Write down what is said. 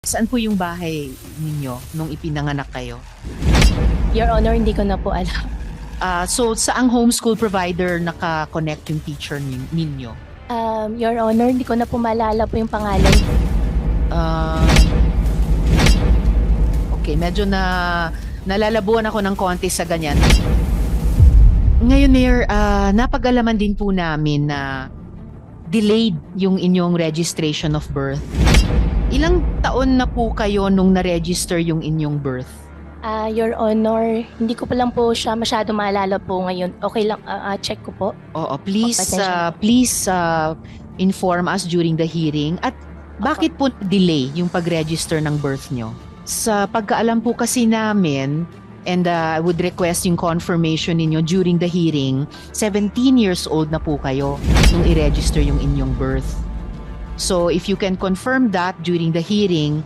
Saan po yung bahay ninyo nung ipinanganak kayo? Your Honor, hindi ko na po alam. So, saang homeschool provider naka-connect yung teacher ninyo? Your Honor, hindi ko na po maalala po yung pangalan. Ah, okay, medyo nalalabuan ako ng konti sa ganyan. Ngayon, Mayor, napag-alaman din po namin na delayed yung inyong registration of birth. Ilang taon na po kayo nung na-register yung inyong birth? Your Honor, hindi ko pa lang po siya masyado maalala po ngayon. Okay lang, check ko po. Oo, please, Pasensya na please inform us during the hearing. At bakit po delay yung pag-register ng birth nyo? Sa pagkaalam po kasi namin, and I would request yung confirmation ninyo during the hearing, 17 years old na po kayo nung i-register yung inyong birth. So if you can confirm that during the hearing,